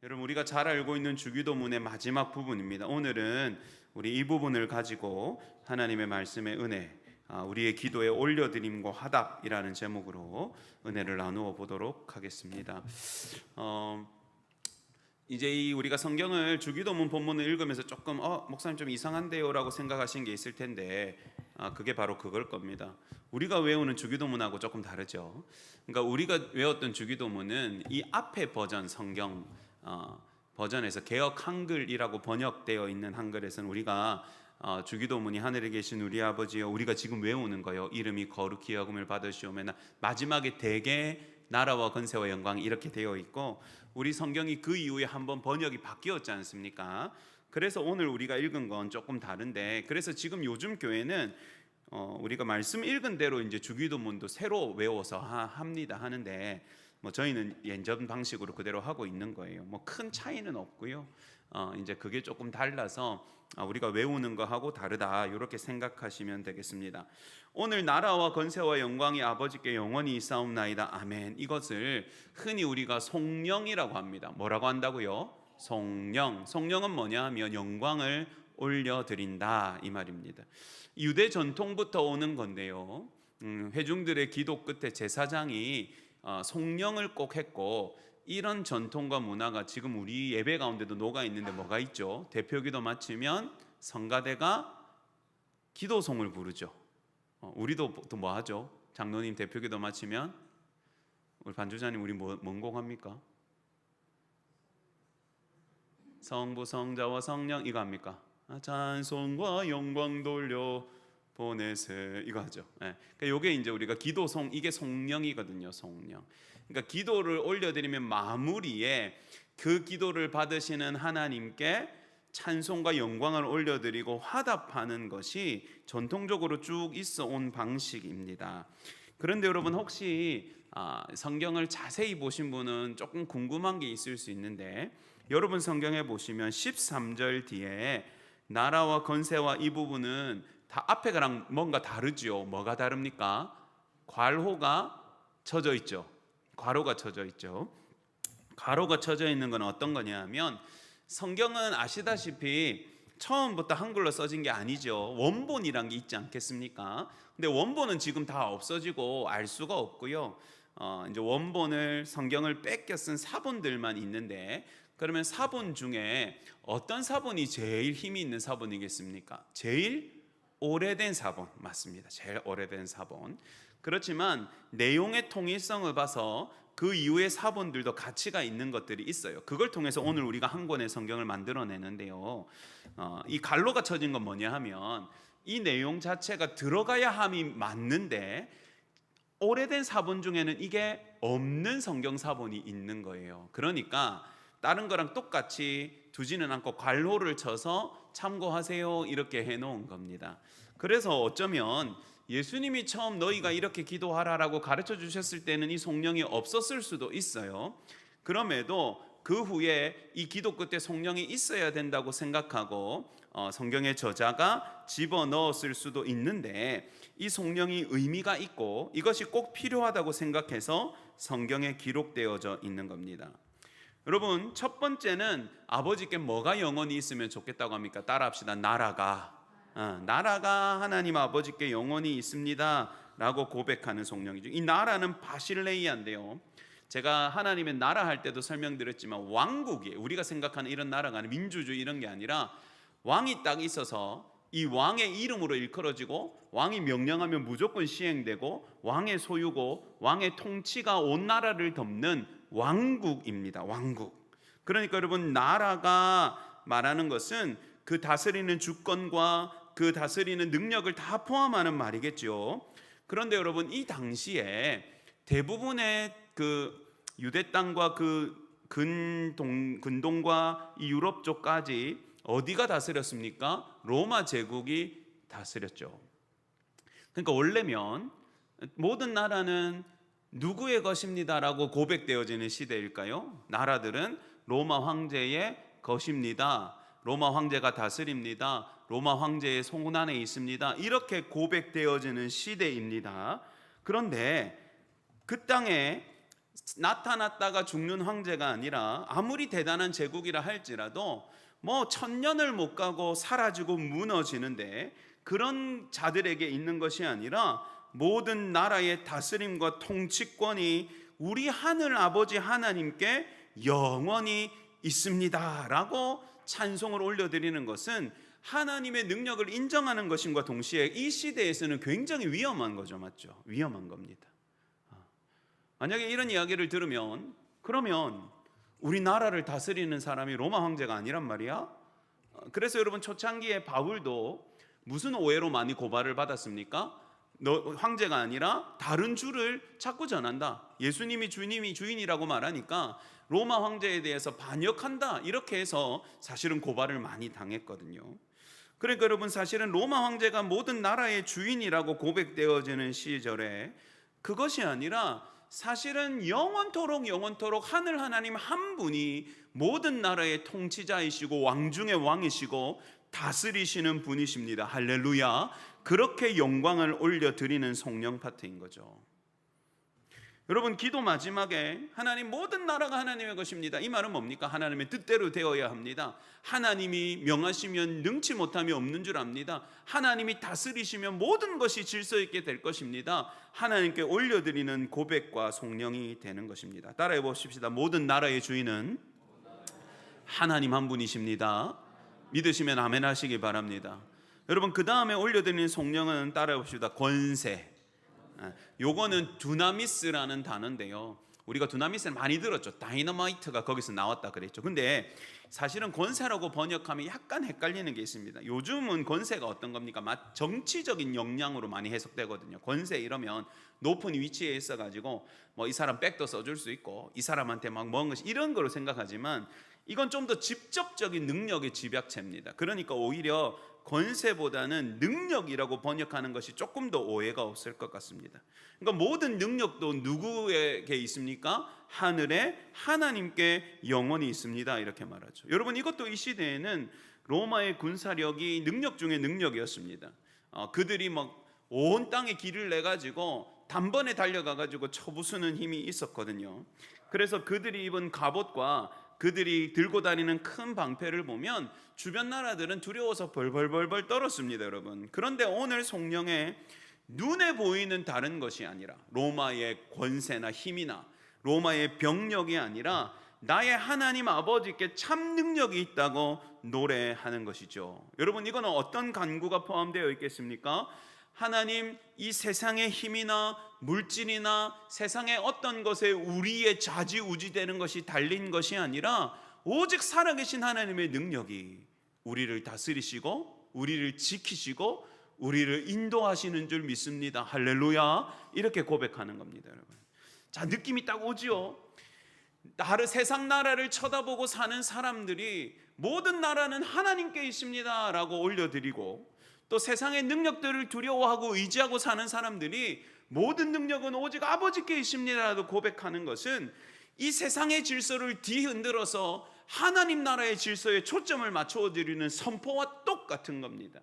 여러분, 우리가 잘 알고 있는 주기도문의 마지막 부분입니다. 오늘은 우리 이 부분을 가지고 하나님의 말씀의 은혜, 우리의 기도에 올려드림과 화답이라는 제목으로 은혜를 나누어 보도록 하겠습니다. 이제 우리가 성경을 주기도문 본문을 읽으면서 조금 목사님 좀 이상한데요라고 생각하신 게 있을 텐데, 그게 바로 그걸 겁니다. 우리가 외우는 주기도문하고 조금 다르죠. 그러니까 우리가 외웠던 주기도문은 이 앞에 버전 성경 버전에서 개역 한글이라고 번역되어 있는 한글에서는 우리가 주기도문이 하늘에 계신 우리 아버지여, 우리가 지금 외우는 거요, 이름이 거룩히 여김을 받으시오며, 마지막에 대개 나라와 권세와 영광이 이렇게 되어 있고, 우리 성경이 그 이후에 한번 번역이 바뀌었지 않습니까? 그래서 오늘 우리가 읽은 건 조금 다른데, 그래서 지금 요즘 교회는 우리가 말씀 읽은 대로 이제 주기도문도 새로 외워서 합니다 하는데, 저희는 예전 방식으로 그대로 하고 있는 거예요. 큰 차이는 없고요. 이제 그게 조금 달라서 우리가 외우는 거하고 다르다, 이렇게 생각하시면 되겠습니다. 오늘 나라와 권세와 영광이 아버지께 영원히 있사옵나이다 아멘, 이것을 흔히 우리가 송영이라고 합니다. 뭐라고 한다고요? 송영. 송영은 뭐냐 하면 영광을 올려드린다, 이 말입니다. 유대 전통부터 오는 건데요, 회중들의 기도 끝에 제사장이 송영을 꼭 했고, 이런 전통과 문화가 지금 우리 예배 가운데도 녹아 있는데 뭐가 있죠? 대표기도 마치면 성가대가 기도송을 부르죠. 우리도 또 뭐 하죠? 장로님 대표기도 마치면 우리 반주자님, 우리 뭔 곡합니까? 성부 성자와 성령, 이거 합니까? 찬송과 영광 돌려 보내세, 이거 하죠. 그러니까 요게 이제 우리가 기도송, 이게 송영이거든요. 송영. 그러니까 기도를 올려드리면 마무리에 그 기도를 받으시는 하나님께 찬송과 영광을 올려드리고 화답하는 것이 전통적으로 쭉 있어 온 방식입니다. 그런데 여러분, 혹시 성경을 자세히 보신 분은 조금 궁금한 게 있을 수 있는데, 여러분 성경에 보시면 13절 뒤에 나라와 권세와 이 부분은 다 앞에랑 뭔가 다르죠. 뭐가 다릅니까? 괄호가 쳐져 있죠. 괄호가 쳐져 있죠. 괄호가 쳐져 있는 건 어떤 거냐 하면, 성경은 아시다시피 처음부터 한글로 써진 게 아니죠. 원본이란 게 있지 않겠습니까? 근데 원본은 지금 다 없어지고 알 수가 없고요. 이제 원본을, 성경을 뺏겨 쓴 사본들만 있는데, 그러면 사본 중에 어떤 사본이 제일 힘이 있는 사본이겠습니까? 제일 오래된 사본, 맞습니다. 제일 오래된 사본. 그렇지만 내용의 통일성을 봐서 그 이후의 사본들도 가치가 있는 것들이 있어요. 그걸 통해서 오늘 우리가 한 권의 성경을 만들어내는데요, 이 갈로가 쳐진 건 뭐냐 하면, 이 내용 자체가 들어가야 함이 맞는데 오래된 사본 중에는 이게 없는 성경 사본이 있는 거예요. 그러니까 다른 거랑 똑같이 두지는 않고 괄호를 쳐서 참고하세요, 이렇게 해놓은 겁니다. 그래서 어쩌면 예수님이 처음 너희가 이렇게 기도하라라고 가르쳐 주셨을 때는 이 송영이 없었을 수도 있어요. 그럼에도 그 후에 이 기도 끝에 송영이 있어야 된다고 생각하고 성경의 저자가 집어넣었을 수도 있는데, 이 송영이 의미가 있고 이것이 꼭 필요하다고 생각해서 성경에 기록되어져 있는 겁니다. 여러분, 첫 번째는 아버지께 뭐가 영원히 있으면 좋겠다고 합니까? 따라합시다. 나라가 하나님 아버지께 영원히 있습니다 라고 고백하는 송영이죠. 이 나라는 바실레이아인데요, 제가 하나님의 나라 할 때도 설명드렸지만 왕국이에요. 우리가 생각하는 이런 나라가 아니라 민주주의 이런 게 아니라 왕이 딱 있어서 이 왕의 이름으로 일컬어지고, 왕이 명령하면 무조건 시행되고, 왕의 소유고 왕의 통치가 온 나라를 덮는 왕국입니다. 왕국. 그러니까 여러분, 나라가 말하는 것은 그 다스리는 주권과 그 다스리는 능력을 다 포함하는 말이겠죠. 그런데 여러분, 이 당시에 대부분의 그 유대 땅과 그 근동과 이 유럽 쪽까지 어디가 다스렸습니까? 로마 제국이 다스렸죠. 그러니까 원래면 모든 나라는 누구의 것입니다라고 고백되어지는 시대일까요? 나라들은 로마 황제의 것입니다, 로마 황제가 다스립니다, 로마 황제의 손 안에 있습니다, 이렇게 고백되어지는 시대입니다. 그런데 그 땅에 나타났다가 죽는 황제가 아니라 아무리 대단한 제국이라 할지라도 뭐 1000년을 못 가고 사라지고 무너지는데 그런 자들에게 있는 것이 아니라 모든 나라의 다스림과 통치권이 우리 하늘 아버지 하나님께 영원히 있습니다 라고 찬송을 올려드리는 것은 하나님의 능력을 인정하는 것임과 동시에 이 시대에서는 굉장히 위험한 거죠. 맞죠? 위험한 겁니다. 만약에 이런 이야기를 들으면 그러면 우리나라를 다스리는 사람이 로마 황제가 아니란 말이야? 그래서 여러분 초창기에 바울도 무슨 오해로 많이 고발을 받았습니까? 너 황제가 아니라 다른 주를 자꾸 전한다. 예수님이 주인이라고 말하니까 로마 황제에 대해서 반역한다. 이렇게 해서 사실은 고발을 많이 당했거든요. 그러니까 여러분 사실은 로마 황제가 모든 나라의 주인이라고 고백되어지는 시절에 그것이 아니라 사실은 영원토록 하늘 하나님 한 분이 모든 나라의 통치자이시고 왕 중의 왕이시고 다스리시는 분이십니다. 할렐루야. 그렇게 영광을 올려드리는 성령 파트인 거죠. 여러분 기도 마지막에 하나님 모든 나라가 하나님의 것입니다. 이 말은 뭡니까? 하나님의 뜻대로 되어야 합니다. 하나님이 명하시면 능치 못함이 없는 줄 압니다. 하나님이 다스리시면 모든 것이 질서 있게 될 것입니다. 하나님께 올려드리는 고백과 성령이 되는 것입니다. 따라해 보십시다. 모든 나라의 주인은 하나님 한 분이십니다. 믿으시면 아멘 하시기 바랍니다. 여러분 그 다음에 올려드리는 성령은 따라해 봅시다. 권세. 요거는 두나미스라는 단어인데요. 우리가 두나미스를 많이 들었죠. 다이너마이트가 거기서 나왔다 그랬죠. 근데 사실은 권세라고 번역하면 약간 헷갈리는 게 있습니다. 요즘은 권세가 어떤 겁니까? 정치적인 역량으로 많이 해석되거든요. 권세 이러면 높은 위치에 있어가지고 뭐 이 사람 백도 써줄 수 있고 이 사람한테 막 먹은 것이 이런 거로 생각하지만 이건 좀 더 직접적인 능력의 집약체입니다. 그러니까 오히려 권세보다는 능력이라고 번역하는 것이 조금 더 오해가 없을 것 같습니다. 그러니까 모든 능력도 누구에게 있습니까? 하늘에 하나님께 영원히 있습니다. 이렇게 말하죠. 여러분 이것도 이 시대에는 로마의 군사력이 능력 중에 능력이었습니다. 그들이 막 온 땅에 길을 내 가지고 단번에 달려가 가지고 쳐부수는 힘이 있었거든요. 그래서 그들이 입은 갑옷과 그들이 들고 다니는 큰 방패를 보면 주변 나라들은 두려워서 벌벌벌벌 떨었습니다, 여러분. 그런데 오늘 성령에 눈에 보이는 다른 것이 아니라 로마의 권세나 힘이나 로마의 병력이 아니라 나의 하나님 아버지께 참 능력이 있다고 노래하는 것이죠. 여러분 이거는 어떤 간구가 포함되어 있겠습니까? 하나님 이 세상의 힘이나 물질이나 세상의 어떤 것에 우리의 좌지우지되는 것이 달린 것이 아니라 오직 살아계신 하나님의 능력이 우리를 다스리시고 우리를 지키시고 우리를 인도하시는 줄 믿습니다. 할렐루야. 이렇게 고백하는 겁니다, 여러분. 자, 느낌이 딱 오지요. 세상 나라를 쳐다보고 사는 사람들이 모든 나라는 하나님께 있습니다 라고 올려드리고 또 세상의 능력들을 두려워하고 의지하고 사는 사람들이 모든 능력은 오직 아버지께 있습니다라도 고백하는 것은 이 세상의 질서를 뒤흔들어서 하나님 나라의 질서에 초점을 맞춰드리는 선포와 똑같은 겁니다.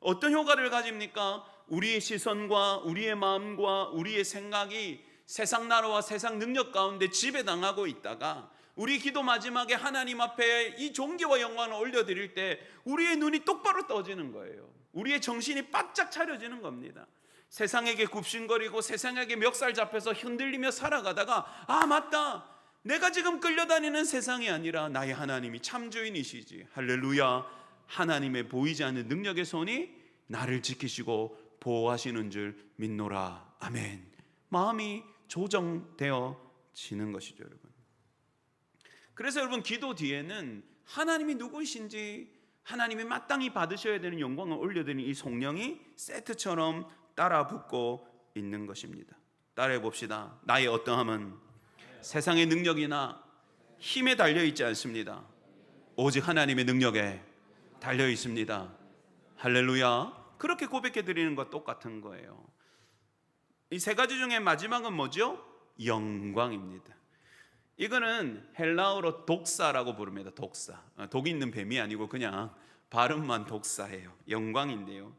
어떤 효과를 가집니까? 우리의 시선과 우리의 마음과 우리의 생각이 세상 나라와 세상 능력 가운데 지배당하고 있다가 우리 기도 마지막에 하나님 앞에 이 존귀와 영광을 올려드릴 때 우리의 눈이 똑바로 떠지는 거예요. 우리의 정신이 바짝 차려지는 겁니다. 세상에게 굽신거리고 세상에게 멱살 잡혀서 흔들리며 살아가다가 아 맞다, 내가 지금 끌려다니는 세상이 아니라 나의 하나님이 참 주인이시지. 할렐루야. 하나님의 보이지 않는 능력의 손이 나를 지키시고 보호하시는 줄 믿노라. 아멘. 마음이 조정되어지는 것이죠, 여러분. 그래서 여러분 기도 뒤에는 하나님이 누구이신지 하나님이 마땅히 받으셔야 되는 영광을 올려드리는 이 성령이 세트처럼 따라 붙고 있는 것입니다. 따라해 봅시다. 나의 어떠함은 세상의 능력이나 힘에 달려 있지 않습니다. 오직 하나님의 능력에 달려 있습니다. 할렐루야. 그렇게 고백해 드리는 것 똑같은 거예요. 이 세 가지 중에 마지막은 뭐죠? 영광입니다. 이거는 헬라어로 독사라고 부릅니다. 독사. 독 있는 뱀이 아니고 그냥 발음만 독사예요. 영광인데요.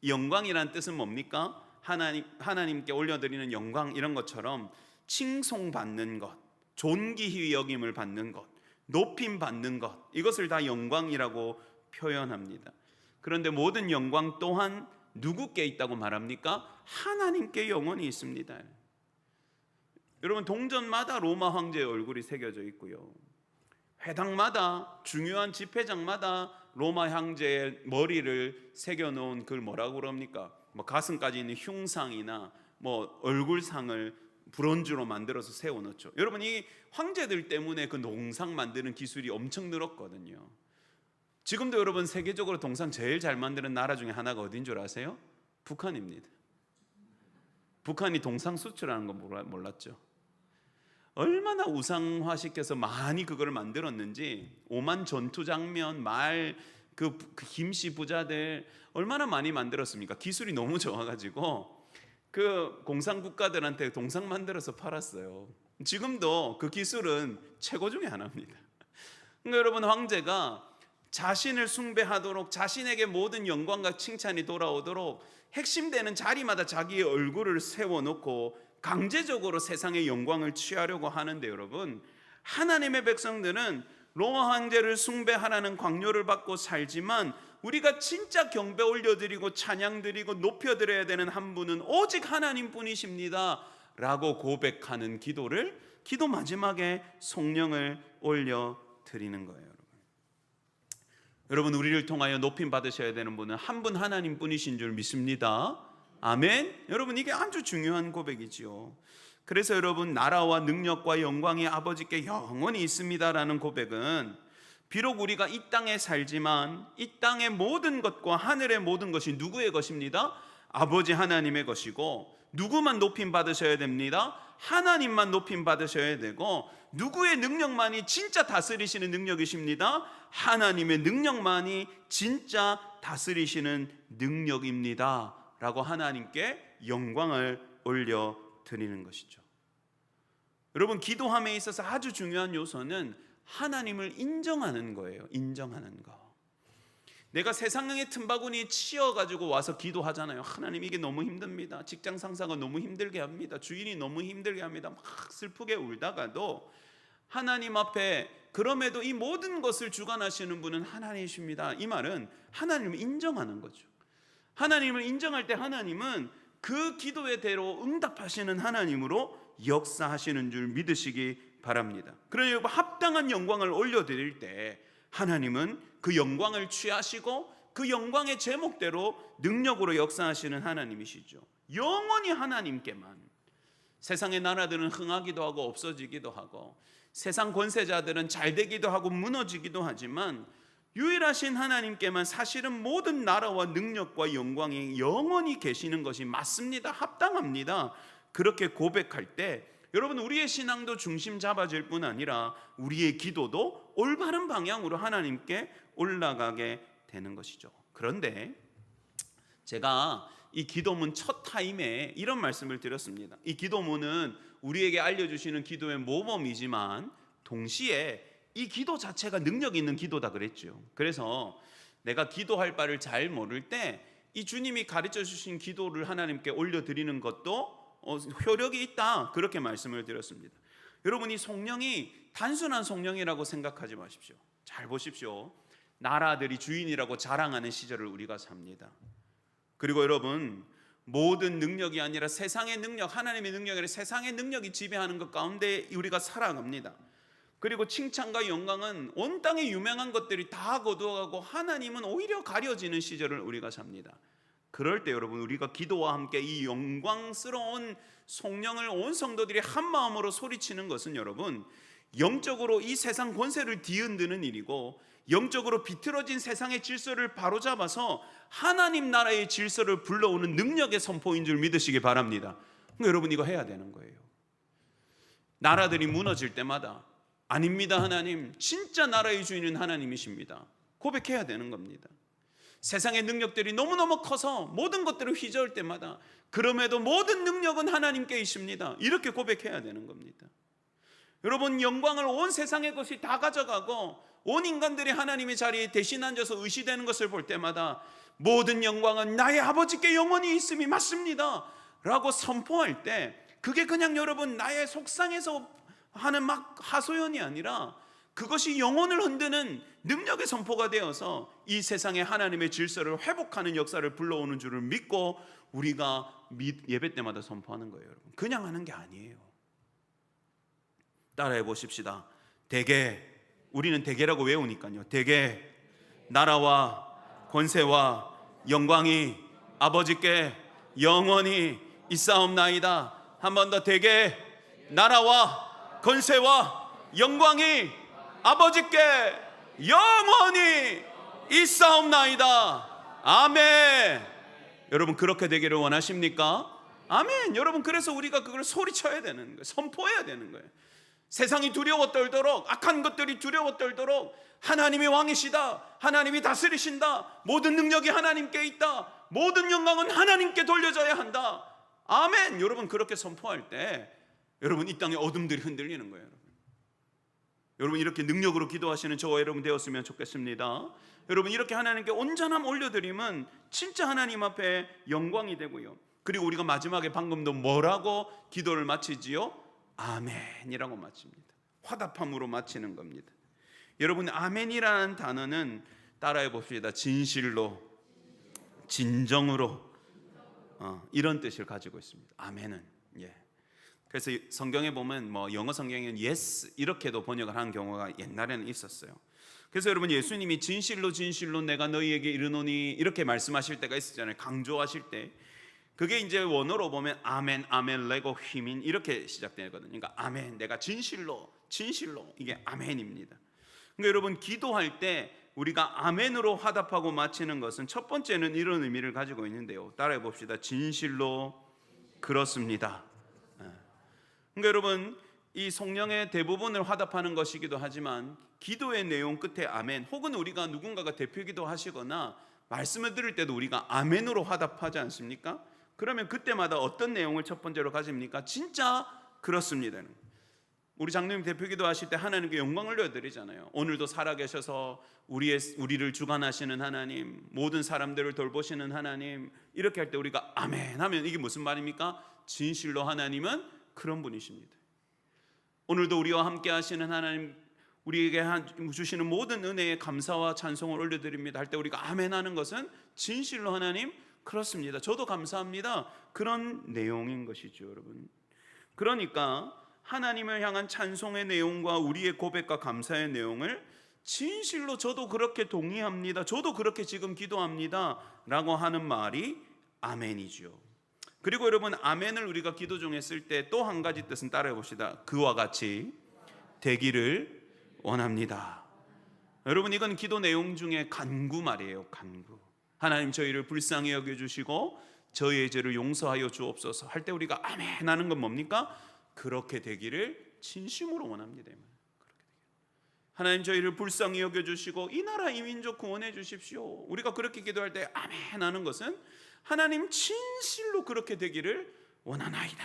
이 영광이란 뜻은 뭡니까? 하나님께 올려드리는 영광 이런 것처럼 칭송받는 것, 존귀히 여김을 받는 것, 높임 받는 것, 이것을 다 영광이라고 표현합니다. 그런데 모든 영광 또한 누구께 있다고 말합니까? 하나님께 영원히 있습니다. 여러분, 동전마다 로마 황제의 얼굴이 새겨져 있고요, 회당마다, 중요한 집회장마다 로마 황제의 머리를 새겨놓은 그걸 뭐라고 그럽니까? 뭐 가슴까지 있는 흉상이나 뭐 얼굴상을 브론즈로 만들어서 세워놓죠. 여러분, 이 황제들 때문에 그 동상 만드는 기술이 엄청 늘었거든요. 지금도 여러분, 세계적으로 동상 제일 잘 만드는 나라 중에 하나가 어딘 줄 아세요? 북한입니다. 북한이 동상 수출하는 건 몰랐죠. 얼마나 우상화시켜서 많이 그걸 만들었는지, 오만 전투 장면, 말, 그 김씨 부자들 얼마나 많이 만들었습니까? 기술이 너무 좋아가지고 그 공산 국가들한테 동상 만들어서 팔았어요. 지금도 그 기술은 최고 중에 하나입니다. 그러니까 여러분, 황제가 자신을 숭배하도록, 자신에게 모든 영광과 칭찬이 돌아오도록 핵심되는 자리마다 자기의 얼굴을 세워놓고 강제적으로 세상의 영광을 취하려고 하는데, 여러분, 하나님의 백성들은 로마 황제를 숭배하라는 강요를 받고 살지만 우리가 진짜 경배 올려드리고 찬양드리고 높여드려야 되는 한 분은 오직 하나님뿐이십니다 라고 고백하는 기도를, 기도 마지막에 성령을 올려드리는 거예요. 여러분, 우리를 통하여 높임 받으셔야 되는 분은 한 분 하나님뿐이신 줄 믿습니다. 아멘. 여러분, 이게 아주 중요한 고백이지요. 그래서 여러분, 나라와 능력과 영광이 아버지께 영원히 있습니다라는 고백은 비록 우리가 이 땅에 살지만 이 땅의 모든 것과 하늘의 모든 것이 누구의 것입니다? 아버지 하나님의 것이고, 누구만 높임 받으셔야 됩니다? 하나님만 높임 받으셔야 되고, 누구의 능력만이 진짜 다스리시는 능력이십니다? 하나님의 능력만이 진짜 다스리시는 능력입니다 라고 하나님께 영광을 올려드리는 것이죠. 여러분, 기도함에 있어서 아주 중요한 요소는 하나님을 인정하는 거예요. 인정하는 거. 내가 세상의 틈바구니 치여가지고 와서 기도하잖아요. 하나님, 이게 너무 힘듭니다. 직장 상사가 너무 힘들게 합니다. 주인이 너무 힘들게 합니다. 막 슬프게 울다가도 하나님 앞에, 그럼에도 이 모든 것을 주관하시는 분은 하나님이십니다. 이 말은 하나님을 인정하는 거죠. 하나님을 인정할 때 하나님은 그 기도의 대로 응답하시는 하나님으로 역사하시는 줄 믿으시기 바랍니다. 그러니 합당한 영광을 올려드릴 때 하나님은 그 영광을 취하시고 그 영광의 제목대로 능력으로 역사하시는 하나님이시죠. 영원히 하나님께만. 세상의 나라들은 흥하기도 하고 없어지기도 하고, 세상 권세자들은 잘 되기도 하고 무너지기도 하지만 유일하신 하나님께만 사실은 모든 나라와 능력과 영광이 영원히 계시는 것이 맞습니다. 합당합니다. 그렇게 고백할 때 여러분, 우리의 신앙도 중심 잡아질 뿐 아니라 우리의 기도도 올바른 방향으로 하나님께 올라가게 되는 것이죠. 그런데 제가 이 기도문 첫 타임에 이런 말씀을 드렸습니다. 이 기도문은 우리에게 알려주시는 기도의 모범이지만 동시에 이 기도 자체가 능력 있는 기도다 그랬죠. 그래서 내가 기도할 바를 잘 모를 때 이 주님이 가르쳐 주신 기도를 하나님께 올려드리는 것도 효력이 있다, 그렇게 말씀을 드렸습니다. 여러분, 이 성령이 단순한 성령이라고 생각하지 마십시오. 잘 보십시오. 나라들이 주인이라고 자랑하는 시절을 우리가 삽니다. 그리고 여러분, 모든 능력이 아니라 세상의 능력, 하나님의 능력이 아니라 세상의 능력이 지배하는 것 가운데 우리가 살아갑니다. 그리고 칭찬과 영광은 온 땅에 유명한 것들이 다 거두어가고 하나님은 오히려 가려지는 시절을 우리가 삽니다. 그럴 때 여러분, 우리가 기도와 함께 이 영광스러운 성령을 온 성도들이 한 마음으로 소리치는 것은 여러분, 영적으로 이 세상 권세를 뒤흔드는 일이고, 영적으로 비틀어진 세상의 질서를 바로잡아서 하나님 나라의 질서를 불러오는 능력의 선포인 줄 믿으시기 바랍니다. 여러분, 이거 해야 되는 거예요. 나라들이 무너질 때마다 아닙니다, 하나님, 진짜 나라의 주인은 하나님이십니다, 고백해야 되는 겁니다. 세상의 능력들이 너무너무 커서 모든 것들을 휘저을 때마다 그럼에도 모든 능력은 하나님께 있습니다, 이렇게 고백해야 되는 겁니다. 여러분, 영광을 온 세상의 것이 다 가져가고 온 인간들이 하나님의 자리에 대신 앉아서 의시되는 것을 볼 때마다 모든 영광은 나의 아버지께 영원히 있음이 맞습니다 라고 선포할 때 그게 그냥 여러분 나의 속상해서 하는 막 하소연이 아니라 그것이 영혼을 흔드는 능력의 선포가 되어서 이 세상에 하나님의 질서를 회복하는 역사를 불러오는 줄을 믿고 우리가 예배 때마다 선포하는 거예요. 여러분, 그냥 하는 게 아니에요. 따라해 보십시다. 대개, 우리는 대개라고 외우니까요. 대개 나라와 권세와 영광이 아버지께 영원히 있사옵나이다. 한 번 더. 대개 나라와 권세와 영광이 아버지께 영원히 있사옵나이다. 아멘. 여러분, 그렇게 되기를 원하십니까? 아멘. 여러분, 그래서 우리가 그걸 소리쳐야 되는 거예요. 선포해야 되는 거예요. 세상이 두려워 떨도록, 악한 것들이 두려워 떨도록 하나님이 왕이시다, 하나님이 다스리신다, 모든 능력이 하나님께 있다, 모든 영광은 하나님께 돌려져야 한다. 아멘. 여러분, 그렇게 선포할 때 여러분, 이 땅의 어둠들이 흔들리는 거예요. 여러분, 이렇게 능력으로 기도하시는 저와 여러분 되었으면 좋겠습니다. 여러분, 이렇게 하나님께 온전함 올려드리면 진짜 하나님 앞에 영광이 되고요. 그리고 우리가 마지막에 방금도 뭐라고 기도를 마치지요? 아멘이라고 마칩니다. 화답함으로 마치는 겁니다. 여러분, 아멘이라는 단어는 따라해 봅시다. 진실로, 진정으로, 이런 뜻을 가지고 있습니다. 아멘은. 예. 그래서 성경에 보면 영어 성경에는 yes 이렇게도 번역을 하는 경우가 옛날에는 있었어요. 그래서 여러분, 예수님이 진실로 진실로 내가 너희에게 이르노니 이렇게 말씀하실 때가 있었잖아요. 강조하실 때. 그게 이제 원어로 보면 아멘, 아멘, 레고 휘민 이렇게 시작되거든요. 그러니까 아멘, 내가 진실로, 진실로, 이게 아멘입니다. 그러니까 여러분, 기도할 때 우리가 아멘으로 화답하고 마치는 것은 첫 번째는 이런 의미를 가지고 있는데요. 따라해 봅시다. 진실로 그렇습니다. 그러니까 여러분, 이 성령의 대부분을 화답하는 것이기도 하지만 기도의 내용 끝에 아멘, 혹은 우리가 누군가가 대표기도 하시거나 말씀을 들을 때도 우리가 아멘으로 화답하지 않습니까? 그러면 그때마다 어떤 내용을 첫 번째로 가집니까? 진짜 그렇습니다. 우리 장로님 대표기도 하실 때 하나님께 영광을 올려드리잖아요. 오늘도 살아계셔서 우리를 주관하시는 하나님, 모든 사람들을 돌보시는 하나님, 이렇게 할 때 우리가 아멘 하면 이게 무슨 말입니까? 진실로 하나님은 그런 분이십니다. 오늘도 우리와 함께 하시는 하나님, 우리에게 주시는 모든 은혜에 감사와 찬송을 올려드립니다 할 때 우리가 아멘 하는 것은 진실로 하나님 그렇습니다, 저도 감사합니다, 그런 내용인 것이죠. 여러분, 그러니까 하나님을 향한 찬송의 내용과 우리의 고백과 감사의 내용을 진실로 저도 그렇게 동의합니다, 저도 그렇게 지금 기도합니다 라고 하는 말이 아멘이죠. 그리고 여러분, 아멘을 우리가 기도 중에 쓸 때 또 한 가지 뜻은 따라해 봅시다. 그와 같이 되기를 원합니다. 여러분, 이건 기도 내용 중에 간구 말이에요. 간구. 하나님, 저희를 불쌍히 여겨주시고 저희의 죄를 용서하여 주옵소서 할 때 우리가 아멘 하는 건 뭡니까? 그렇게 되기를 진심으로 원합니다. 하나님, 저희를 불쌍히 여겨주시고 이 나라 이 민족 구원해 주십시오. 우리가 그렇게 기도할 때 아멘 하는 것은 하나님 진실로 그렇게 되기를 원하나이다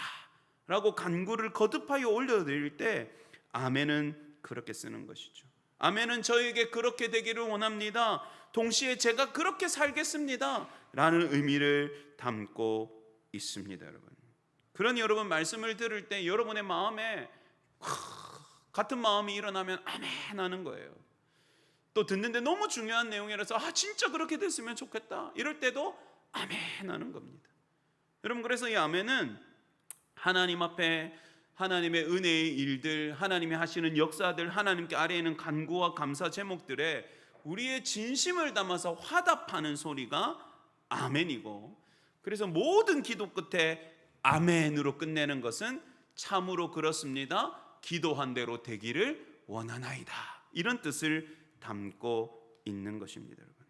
라고 간구를 거듭하여 올려드릴 때 아멘은 그렇게 쓰는 것이죠. 아멘은 저에게 그렇게 되기를 원합니다, 동시에 제가 그렇게 살겠습니다 라는 의미를 담고 있습니다. 여러분, 그러니 여러분, 말씀을 들을 때 여러분의 마음에 같은 마음이 일어나면 아멘 하는 거예요. 또 듣는데 너무 중요한 내용이라서 진짜 그렇게 됐으면 좋겠다 이럴 때도 아멘 하는 겁니다. 여러분, 그래서 이 아멘은 하나님 앞에 하나님의 은혜의 일들, 하나님이 하시는 역사들, 하나님께 아뢰는 간구와 감사 제목들에 우리의 진심을 담아서 화답하는 소리가 아멘이고, 그래서 모든 기도 끝에 아멘으로 끝내는 것은 참으로 그렇습니다, 기도한 대로 되기를 원하나이다, 이런 뜻을 담고 있는 것입니다. 여러분,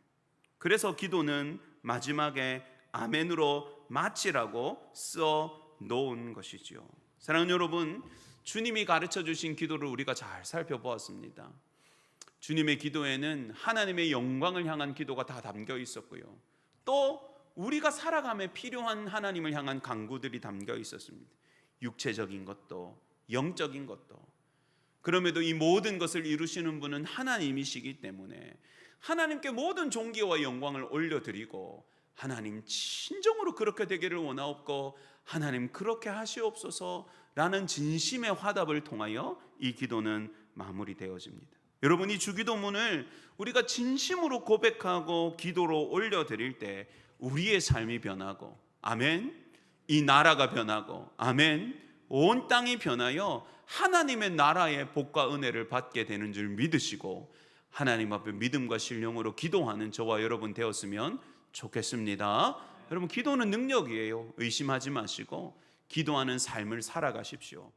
그래서 기도는 마지막에 아멘으로 마치라고 써 놓은 것이죠. 사랑하는 여러분, 주님이 가르쳐 주신 기도를 우리가 잘 살펴보았습니다. 주님의 기도에는 하나님의 영광을 향한 기도가 다 담겨 있었고요, 또 우리가 살아감에 필요한 하나님을 향한 간구들이 담겨 있었습니다. 육체적인 것도 영적인 것도. 그럼에도 이 모든 것을 이루시는 분은 하나님이시기 때문에 하나님께 모든 존귀와 영광을 올려드리고 하나님 진정으로 그렇게 되기를 원하옵고 하나님 그렇게 하시옵소서라는 진심의 화답을 통하여 이 기도는 마무리되어집니다. 여러분, 이 주기도문을 우리가 진심으로 고백하고 기도로 올려드릴 때 우리의 삶이 변하고, 아멘, 이 나라가 변하고, 아멘, 온 땅이 변하여 하나님의 나라의 복과 은혜를 받게 되는 줄 믿으시고 하나님 앞에 믿음과 신령으로 기도하는 저와 여러분 되었으면 좋겠습니다. 여러분, 기도는 능력이에요. 의심하지 마시고 기도하는 삶을 살아가십시오.